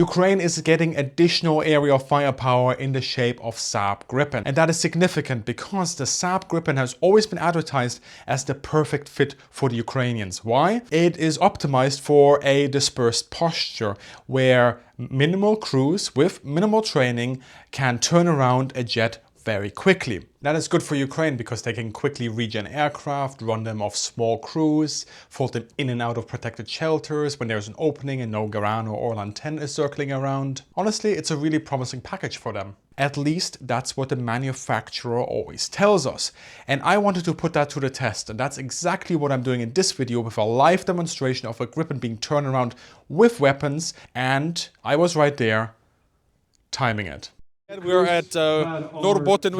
Ukraine is getting additional area firepower in the shape of Saab Gripen. And that is significant because the Saab Gripen has always been advertised as the perfect fit for the Ukrainians. Why? It is optimized for a dispersed posture where minimal crews with minimal training can turn around a jet very quickly. That is good for Ukraine because they can quickly regen aircraft, run them off small crews, fold them in and out of protected shelters when there's an opening and no Garand or Orlan 10 is circling around. Honestly, it's a really promising package for them. At least that's what the manufacturer always tells us. And I wanted to put that to the test, and that's exactly what I'm doing in this video with a live demonstration of a Gripen being turned around with weapons, and I was right there timing it. We're at Norrbotten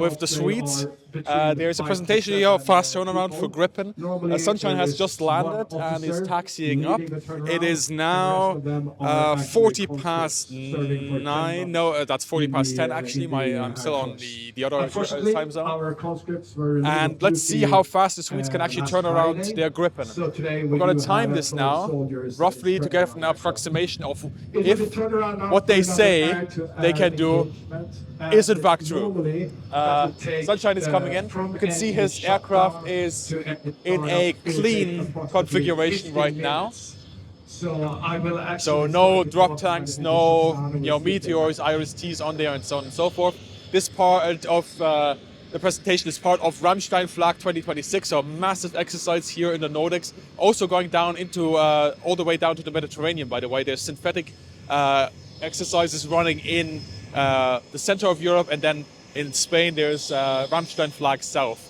with the Swedes. There's a presentation here of fast turnaround for Gripen. Sunshine has just landed and is taxiing up. It is now 40 past 9. No, that's 40 past 10 actually. I'm still on the other time zone. And let's see how fast the Swedes can actually turn around their Gripen. We're going to time this now, roughly to get an approximation of if what they say they can do is in fact true. Sunshine is coming in. You can see his aircraft is in a clean configuration right now. So no drop tanks, no meteors, IRIS-Ts on there, and so on and so forth. This part of the presentation is part of Rammstein Flag 2026, so a massive exercise here in the Nordics. Also going down into all the way down to the Mediterranean, by the way. There's synthetic exercises running in the center of Europe, and then in Spain there's Rammstein Flag South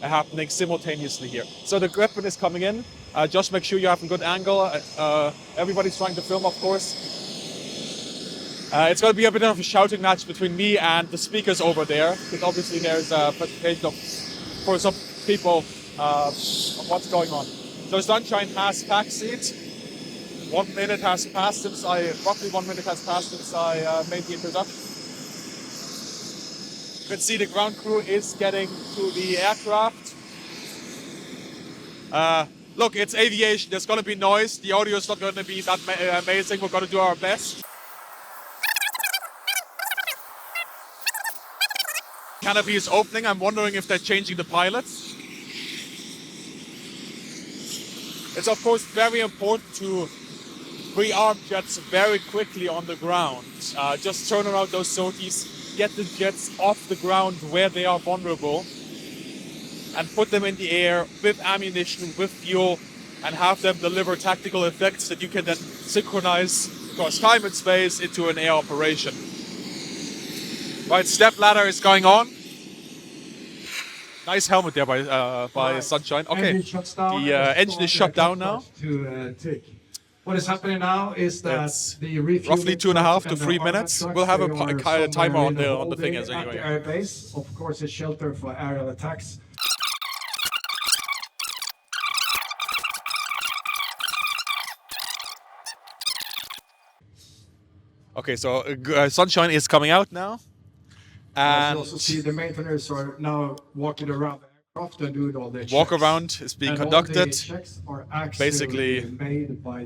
happening simultaneously here. So the Gripen is coming in. Just make sure you have a good angle. Everybody's trying to film, of course. It's going to be a bit of a shouting match between me and the speakers over there, because obviously there's a presentation for some people of what's going on. So Sunshine has taxied. 1 minute has passed since roughly 1 minute has passed since I made the introduction. You can see the ground crew is getting to the aircraft. Look, it's aviation. There's going to be noise. The audio is not going to be that amazing. We're going to do our best. Canopy is opening. I'm wondering if they're changing the pilots. It's of course very important to rearm jets very quickly on the ground. Just turn around those sorties, get the jets off the ground where they are vulnerable, and put them in the air with ammunition, with fuel, and have them deliver tactical effects that you can then synchronize across time and space into an air operation. Right, step ladder is going on. Nice helmet there by Sunshine. Okay, the engine is shut down now. What is happening now is that the roughly 2.5 to 3 minutes. We'll have a timer on the fingers anyway. At the air base, of course, a shelter for aerial attacks. Okay, so Sunshine is coming out now. And you also see the maintainers are now walking around the aircraft and doing all the checks. Walkaround is being conducted, basically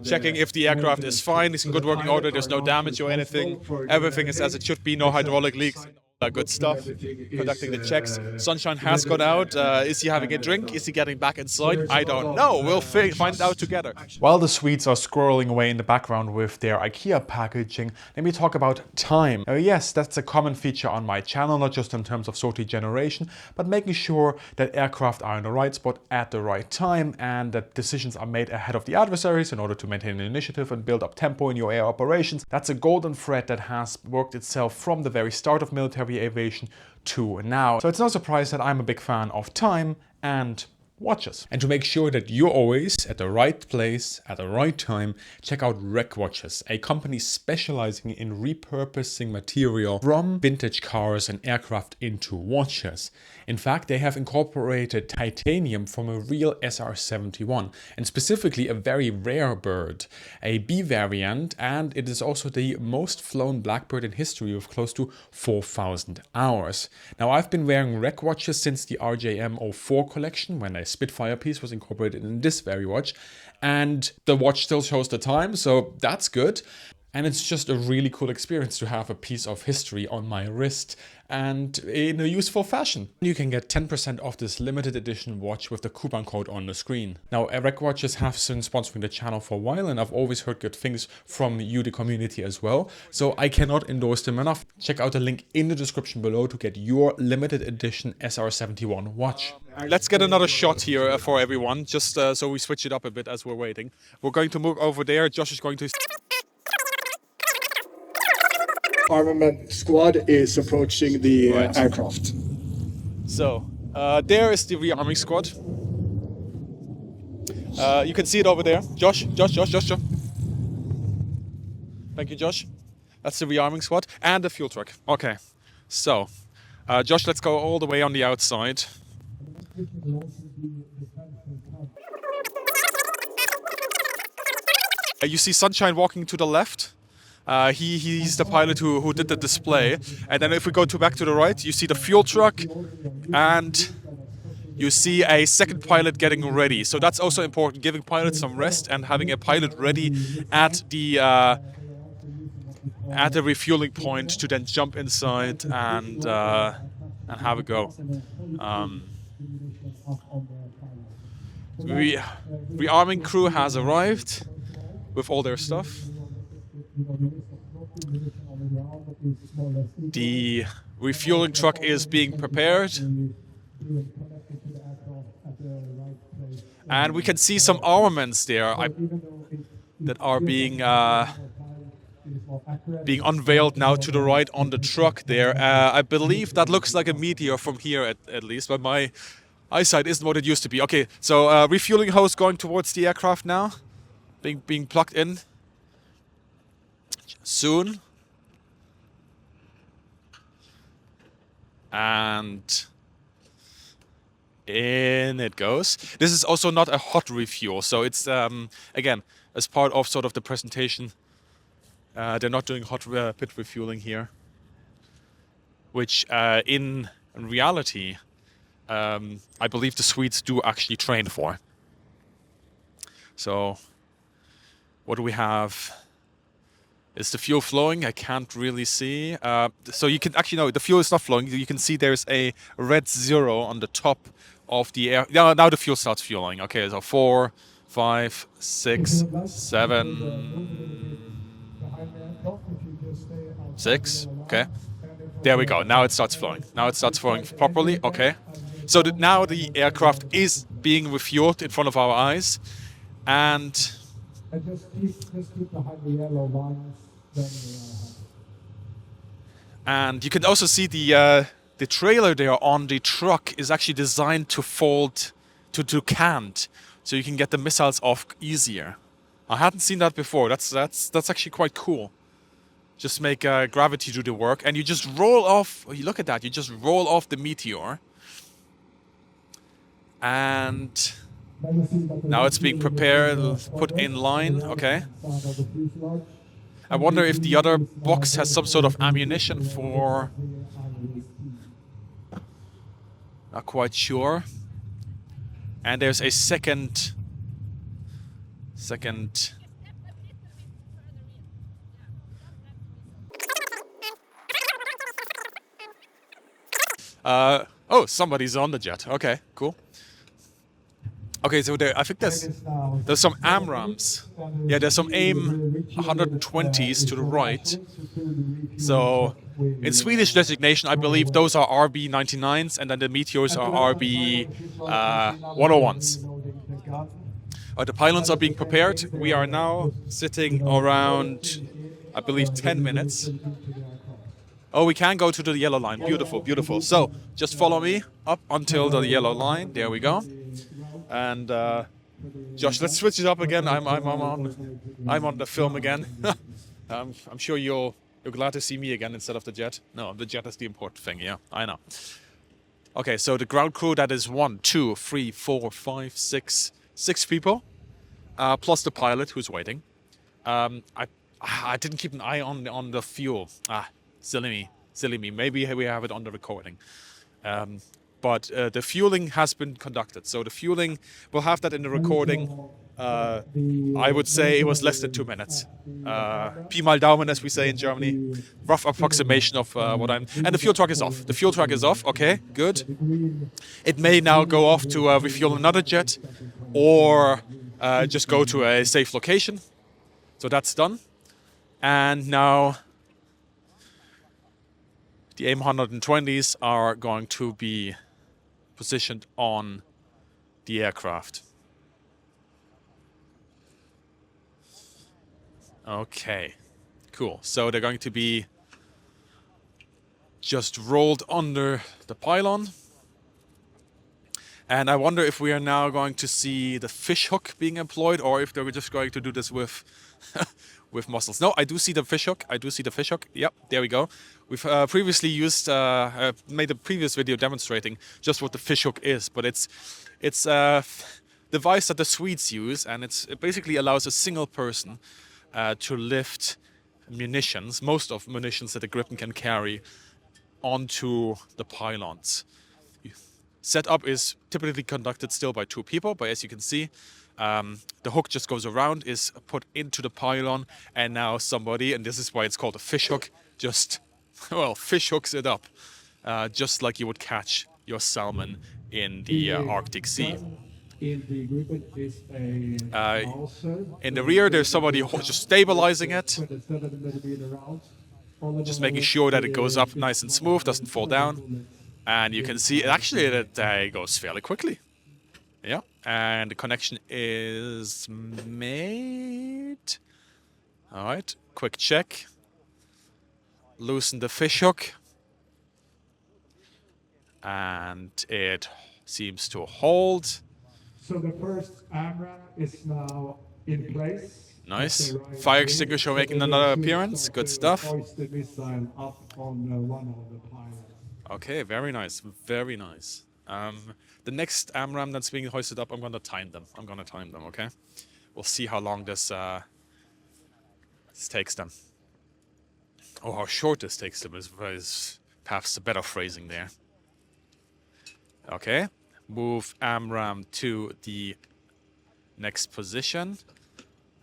checking if the aircraft is fine, it's in good working order, there's no damage or anything, everything is as it should be, no hydraulic leaks. Good stuff, conducting the checks. Sunshine has got out. Is he having a drink? Is he getting back inside? I don't know. We'll find it out together. While the Swedes are squirreling away in the background with their IKEA packaging, let me talk about time. Yes, that's a common feature on my channel, not just in terms of sortie generation, but making sure that aircraft are in the right spot at the right time and that decisions are made ahead of the adversaries in order to maintain an initiative and build up tempo in your air operations. That's a golden thread that has worked itself from the very start of military aviation to now. So it's no surprise that I'm a big fan of time and watches. And to make sure that you're always at the right place at the right time, check out Rec Watches, a company specializing in repurposing material from vintage cars and aircraft into watches. In fact, they have incorporated titanium from a real SR-71, and specifically a very rare bird, a B variant, and it is also the most flown Blackbird in history with close to 4,000 hours. Now, I've been wearing Rec Watches since the RJM04 collection, when a Spitfire piece was incorporated in this very watch, and the watch still shows the time, so that's good. And it's just a really cool experience to have a piece of history on my wrist and in a useful fashion. You can get 10% off this limited edition watch with the coupon code on the screen. Now, Rec watches have been sponsoring the channel for a while, and I've always heard good things from you, the community, as well. So I cannot endorse them enough. Check out the link in the description below to get your limited edition SR71 watch. Let's get another shot here for everyone, just so we switch it up a bit as we're waiting. We're going to move over there. Josh is going to... Armament squad is approaching the aircraft. So, there is the rearming squad. You can see it over there. Josh. Thank you, Josh. That's the rearming squad and the fuel truck. Okay, so, Josh, let's go all the way on the outside. You see Sunshine walking to the left. He's the pilot who did the display. And then if we go back to the right, you see the fuel truck and you see a second pilot getting ready. So that's also important, giving pilots some rest and having a pilot ready at the refueling point to then jump inside and have a go. Rearming crew has arrived with all their stuff. The refueling truck is being prepared. And we can see some armaments there that are being unveiled now to the right on the truck there. I believe that looks like a meteor from here at least, but my eyesight isn't what it used to be. Okay, so refueling hose going towards the aircraft now, being plugged in. Soon. And in it goes. This is also not a hot refuel, so it's again, as part of sort of the presentation, they're not doing hot pit refueling here, which in reality I believe the Swedes do actually train for. So what do we have? Is the fuel flowing? I can't really see. So you can actually, no, the fuel is not flowing. You can see there's a red 0 on the top of the air. Now the fuel starts fueling. Okay, so 4, 5, 6, 7, 6. Okay, there we go. Now it starts flowing. Now it starts flowing properly. Okay, so now the aircraft is being refueled in front of our eyes, and Just keep behind the yellow lines. And you can also see the trailer there on the truck is actually designed to fold to cant, so you can get the missiles off easier. I hadn't seen that before. That's actually quite cool. Just make gravity do the work, and you just roll off. You look at that. You just roll off the meteor, and now it's being prepared, put in line. Okay. I wonder if the other box has some sort of ammunition for... Not quite sure. And there's a second... Oh, somebody's on the jet. Okay, cool. Okay, so I think there's some AMRAAMs. Yeah, there's some AIM 120s to the right. So in Swedish designation, I believe those are RB99s, and then the Meteors are RB 101s. The pylons are being prepared. We are now sitting around, I believe, 10 minutes. Oh, we can go to the yellow line. Beautiful, beautiful. So just follow me up until the yellow line. There we go. And Josh, let's switch it up again. I'm on the film again. I'm sure you're glad to see me again instead of the jet. No, the jet is the important thing. Yeah, I know. Okay, so the ground crew, that is 1, 2, 3, 4, 5, 6 people, plus the pilot who's waiting. I didn't keep an eye on the fuel. Silly me. Maybe we have it on the recording. but the fueling has been conducted. So the fueling, we'll have that in the recording. I would say it was less than 2 minutes. Pi mal Daumen, as we say in Germany. Rough approximation of what I'm... And the fuel truck is off. The fuel truck is off. Okay, good. It may now go off to refuel another jet or just go to a safe location. So that's done. And now the AIM-120s are going to be positioned on the aircraft. Okay, cool. So they're going to be just rolled under the pylon. And I wonder if we are now going to see the fish hook being employed, or if they were just going to do this with with muscles. No, I do see the fish hook. I do see the fish hook. Yep, there we go. We've previously used, made a previous video demonstrating just what the fish hook is, but it's a device that the Swedes use, and it basically allows a single person to lift munitions, most of munitions that a Gripen can carry, onto the pylons. Setup is typically conducted still by 2 people, but as you can see, the hook just goes around, is put into the pylon, and now somebody, and this is why it's called a fish hook, just, well, fish hooks it up, just like you would catch your salmon in the Arctic Sea. In the Gripen is a in the rear, there's somebody just stabilizing it, 27mm round. just making sure that it goes up nice and smooth, doesn't fall down. And you can see actually that it goes fairly quickly. Yeah, and the connection is made. All right, quick check. Loosen the fish hook. And it seems to hold. So the first Armament is now in place. Nice. Fire extinguisher making another appearance. Good stuff. Hoist the missile up on one of the pylons. Okay, very nice. Very nice. The next AMRAAM that's being hoisted up, I'm going to time them. Okay? We'll see how long this takes them. Or how short this takes them is perhaps a better phrasing there. Okay. Move AMRAAM to the next position.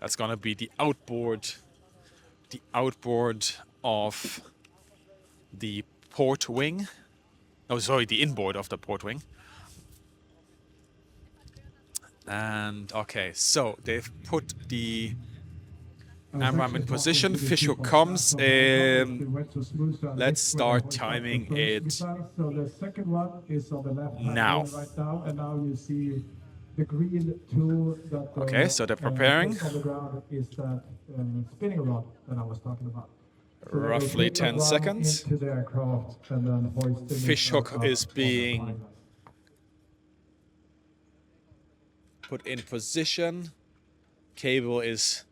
That's going to be the outboard of the port wing. Oh, sorry, the inboard of the port wing. And okay, so they've put the AMRAAM in position. Fish hook comes. Let's start timing it So the second one is on the left now. right now, and now you see the green tool that Okay, so they're preparing. on the ground is that spinning rod that I was talking about. So Roughly they put 10 the rod seconds. into the aircraft and then hoist the Fish missile hook up is on the being pylon. put in position. Cable is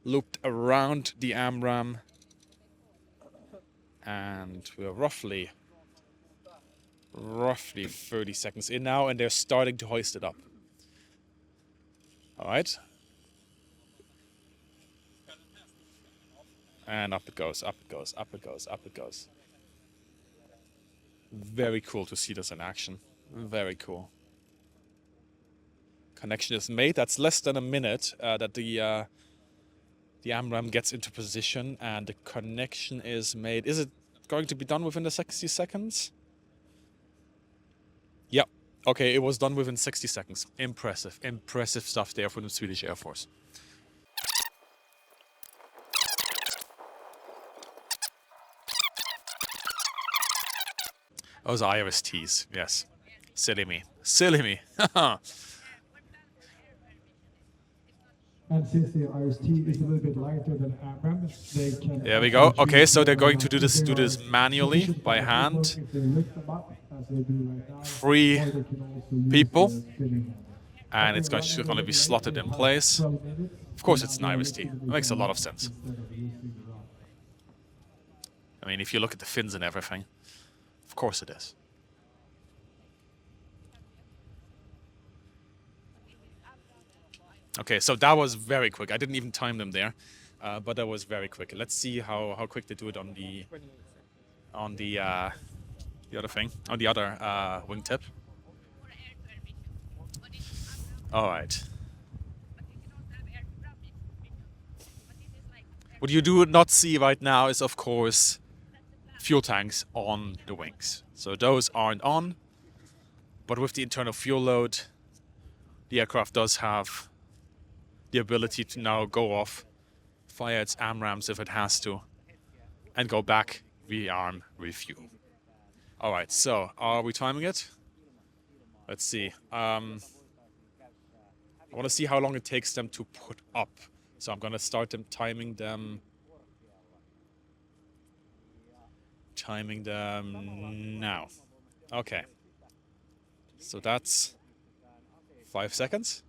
looped around the AMRAAM. And we're roughly 30 seconds in now, and they're starting to hoist it up. All right. And up it goes, up it goes, up it goes, up it goes. Very cool to see this in action. Very cool. Connection is made. That's less than a minute that the AMRAAM gets into position, and the connection is made. Is it going to be done within the 60 seconds? Yep. Okay, it was done within 60 seconds. Impressive. Impressive stuff there from the Swedish Air Force. Those are IRSTs, yes. Silly me. Silly me. And since the IRST is a little bit lighter than AMRAAM, they can... There we go. Okay, so they're going to do this manually by hand. 3 people. And it's going to be slotted in place. Of course it's an IRST. It makes a lot of sense. I mean, if you look at the fins and everything, of course it is. Okay, so that was very quick. I didn't even time them there, but that was very quick. Let's see how quick they do it on the the other thing, on the other wingtip. All right. What you do not see right now is, of course, fuel tanks on the wings. So those aren't on, but with the internal fuel load, the aircraft does have the ability to now go off, fire its AMRAAMs if it has to, and go back, rearm, refuel. All right, so are we timing it? Let's see. I want to see how long it takes them to put up. So I'm going to start them timing them now. Okay. So that's 5 seconds.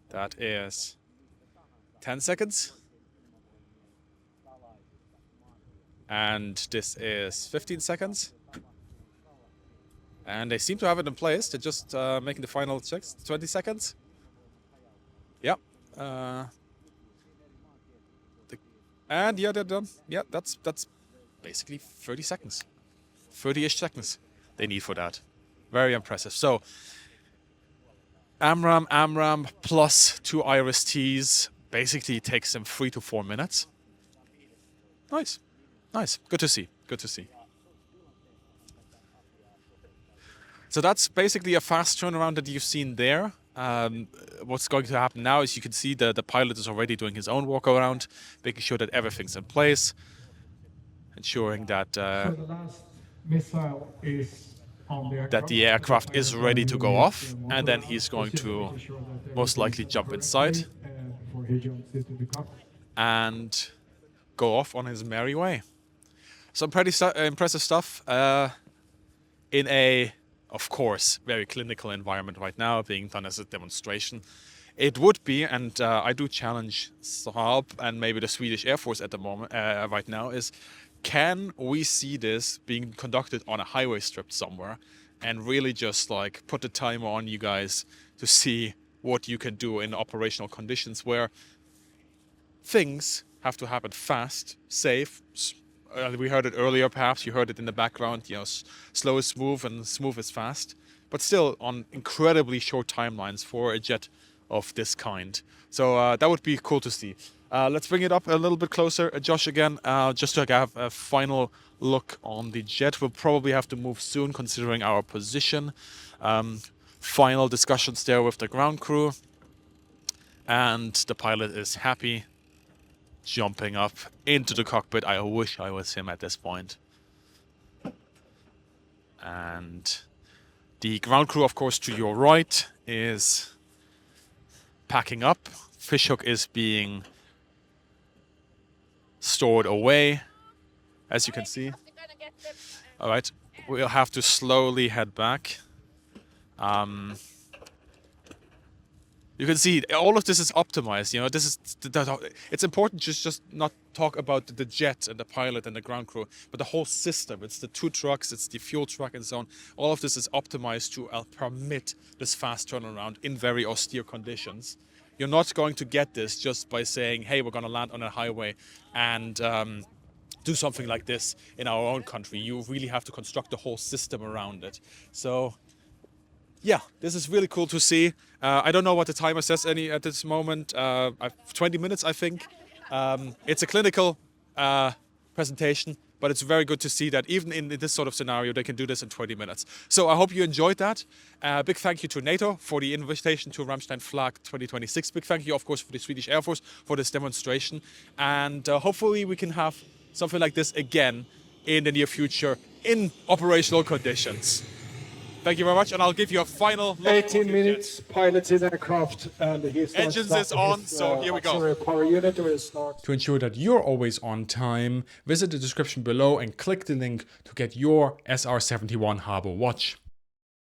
That is 10 seconds. And this is 15 seconds. And they seem to have it in place. They're just making the final checks. 20 seconds. Yep. And yeah, they're done. Yeah, that's basically 30 seconds. 30-ish seconds they need for that. Very impressive. So, AMRAAM plus 2 IRIS-Ts basically takes them 3 to 4 minutes. Nice. Nice. Good to see. Good to see. So that's basically a fast turnaround that you've seen there. What's going to happen now is you can see the pilot is already doing his own walk around, making sure that everything's in place, ensuring that So the last missile is on the aircraft. that the aircraft is ready to go off, and then he's going to most likely jump inside before he jumps into the cockpit. and go off on his merry way. Some pretty impressive stuff in a, of course, very clinical environment right now, being done as a demonstration. It would be, and I do challenge Saab and maybe the Swedish Air Force at the moment, right now, is can we see this being conducted on a highway strip somewhere and really just like put the timer on you guys to see what you can do in operational conditions where things have to happen fast, safe. We heard it earlier, perhaps you heard it in the background, you know, slow is smooth and smooth is fast, but still on incredibly short timelines for a jet of this kind. So that would be cool to see. Let's bring it up a little bit closer, Josh, again, just to have a final look on the jet. We'll probably have to move soon considering our position. Final discussions there with the ground crew. And the pilot is happy, jumping up into the cockpit. I wish I was him at this point. And the ground crew, of course, to your right is packing up. Fishhook is being stored away, as you can see. All right, we'll have to slowly head back. You can see all of this is optimized. You know, this is it's important to just not talk about the jet and the pilot and the ground crew, but the whole system. It's the 2 trucks, it's the fuel truck and so on. All of this is optimized to permit this fast turnaround in very austere conditions. You're not going to get this just by saying, hey, we're going to land on a highway and do something like this in our own country. You really have to construct the whole system around it. So yeah, this is really cool to see. I don't know what the timer says at this moment. 20 minutes, I think. It's a clinical presentation, but it's very good to see that even in this sort of scenario, they can do this in 20 minutes. So I hope you enjoyed that. Big thank you to NATO for the invitation to Rammstein Flag 2026. Big thank you, of course, for the Swedish Air Force for this demonstration. And hopefully we can have something like this again in the near future in operational conditions. Thank you very much, and I'll give you a final look. 18 minutes, piloted aircraft, and he starts Engines is on, so here we go. Power unit will start. To ensure that you're always on time, visit the description below and click the link to get your SR-71 Harbor watch.